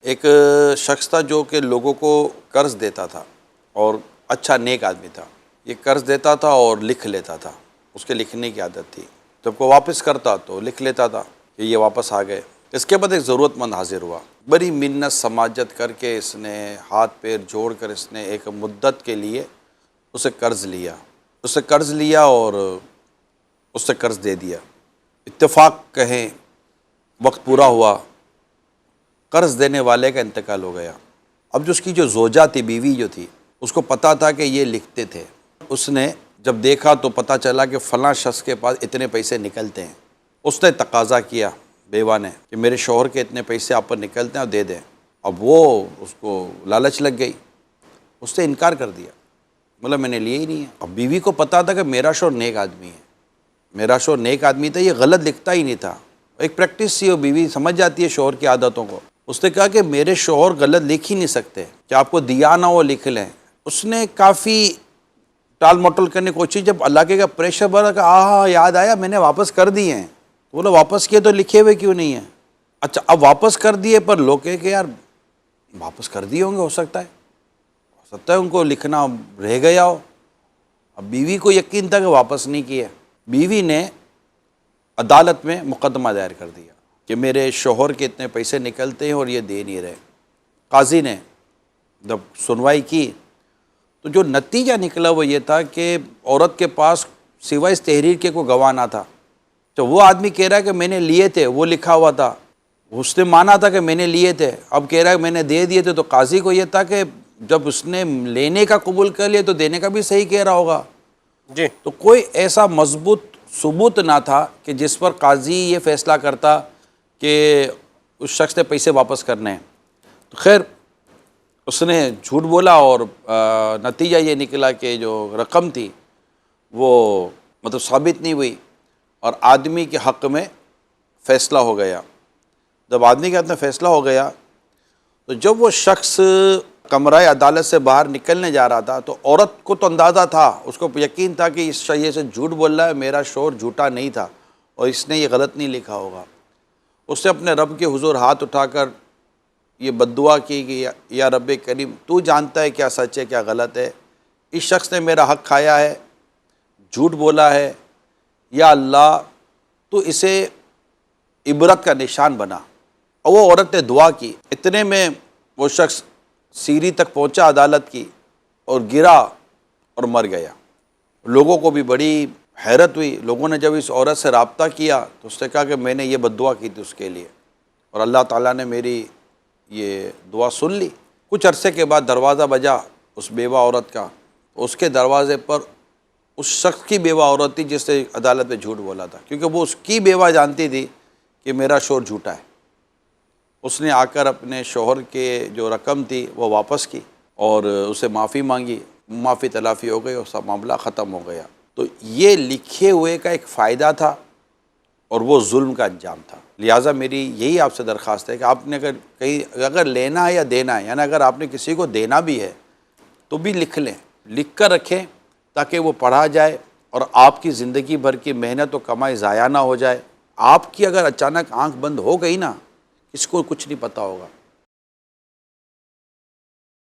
एक शख्स था जो कि लोगों को कर्ज देता था और अच्छा नेक आदमी था। ये कर्ज देता था और लिख लेता था, उसके लिखने की आदत थी। जब को वापस करता तो लिख लेता था कि ये वापस आ गए। इसके बाद एक ज़रूरतमंद हाजिर हुआ, बड़ी मिन्नत समाजत करके इसने हाथ पैर जोड़ कर इसने एक मुद्दत के लिए उसे कर्ज़ लिया और उससे कर्ज़ दे दिया। इत्तेफाक कहें वक्त पूरा हुआ, कर्ज़ देने वाले का इंतकाल हो गया। अब जो उसकी जो ज़ोजा थी, बीवी जो थी, उसको पता था कि ये लिखते थे। उसने जब देखा तो पता चला कि फ़लाँ शख्स के पास इतने पैसे निकलते हैं। उसने तकाज़ा किया बेवा ने कि मेरे शौहर के इतने पैसे आप पर निकलते हैं और दे दें। अब वो उसको लालच लग गई, उसने इनकार कर दिया, बोला मैंने लिए ही नहीं है। अब बीवी को पता था कि मेरा शौहर नेक आदमी है, मेरा शौहर नेक आदमी था, ये गलत लिखता ही नहीं था। एक प्रैक्टिस थी, वो बीवी समझ जाती है शौहर की आदतों को। उसने कहा कि मेरे शौहर गलत लिख ही नहीं सकते, कि आपको दिया ना वो लिख लें। उसने काफ़ी टाल मटोल करने की कोशिश, जब अल्लाह के का प्रेशर बढ़ा कि हाँ याद आया मैंने वापस कर दिए हैं। बोला वापस किए तो लिखे हुए क्यों नहीं है? अच्छा अब वापस कर दिए, पर लोग कहे कि यार वापस कर दिए होंगे, हो सकता है उनको लिखना रह गया हो। अब बीवी को यकीन था कि वापस नहीं किए। बीवी ने अदालत में मुकदमा दायर कर दिया कि मेरे शौहर के इतने पैसे निकलते हैं और ये दे नहीं रहे। काजी ने जब सुनवाई की तो जो नतीजा निकला वो ये था कि औरत के पास सिवाय इस तहरीर के कोई गवाह ना था। तो वो आदमी कह रहा है कि मैंने लिए थे, वो लिखा हुआ था, उसने माना था कि मैंने लिए थे, अब कह रहा है मैंने दे दिए थे। तो काजी को ये था कि जब उसने लेने का कबूल कर लिया तो देने का भी सही कह रहा होगा जी। तो कोई ऐसा मजबूत सबूत ना था कि जिस पर काजी ये फैसला करता कि उस शख्स ने पैसे वापस करने हैं। तो खैर उसने झूठ बोला और नतीजा ये निकला कि जो रकम थी वो मतलब साबित नहीं हुई और आदमी के हक़ में फ़ैसला हो गया। जब आदमी के हाथ में फ़ैसला हो गया तो जब वो शख्स कमरा अदालत से बाहर निकलने जा रहा था तो औरत को तो अंदाज़ा था, उसको यकीन था कि इस शय से झूठ बोल रहा है, मेरा शौहर झूठा नहीं था और इसने ये गलत नहीं लिखा होगा। उसने अपने रब के हुजूर हाथ उठाकर ये बद्दुआ की कि या रब करीम तू जानता है क्या सच है क्या गलत है, इस शख्स ने मेरा हक़ खाया है, झूठ बोला है, या अल्लाह तो इसे इबरत का निशान बना। और वो औरत ने दुआ की। इतने में वो शख्स सीढ़ी तक पहुंचा अदालत की और गिरा और मर गया। लोगों को भी बड़ी हैरत हुई। लोगों ने जब इस औरत से रब्ता किया तो उसने कहा कि मैंने ये बद्दुआ की थी उसके लिए और अल्लाह ताला ने मेरी ये दुआ सुन ली। कुछ अरसे के बाद दरवाज़ा बजा उस बेवा औरत का। उसके दरवाज़े पर उस शख्स की बेवा औरत थी जिसने अदालत में झूठ बोला था, क्योंकि वो उसकी बेवा जानती थी कि मेरा शौहर झूठा है। उसने आकर अपने शौहर के जो रकम थी वो वापस की और उसे माफ़ी मांगी, माफ़ी तलाफ़ी हो गई और सब मामला ख़त्म हो गया। तो ये लिखे हुए का एक फ़ायदा था और वो जुल्म का अंजाम था। लिहाजा मेरी यही आपसे दरख्वास्त है कि आपने अगर लेना है या देना है, यानी अगर आपने किसी को देना भी है तो भी लिख लें, लिख कर रखें ताकि वो पढ़ा जाए और आपकी ज़िंदगी भर की मेहनत और कमाई ज़ाया ना हो जाए। आपकी अगर अचानक आँख बंद हो गई ना, किसको कुछ नहीं पता होगा।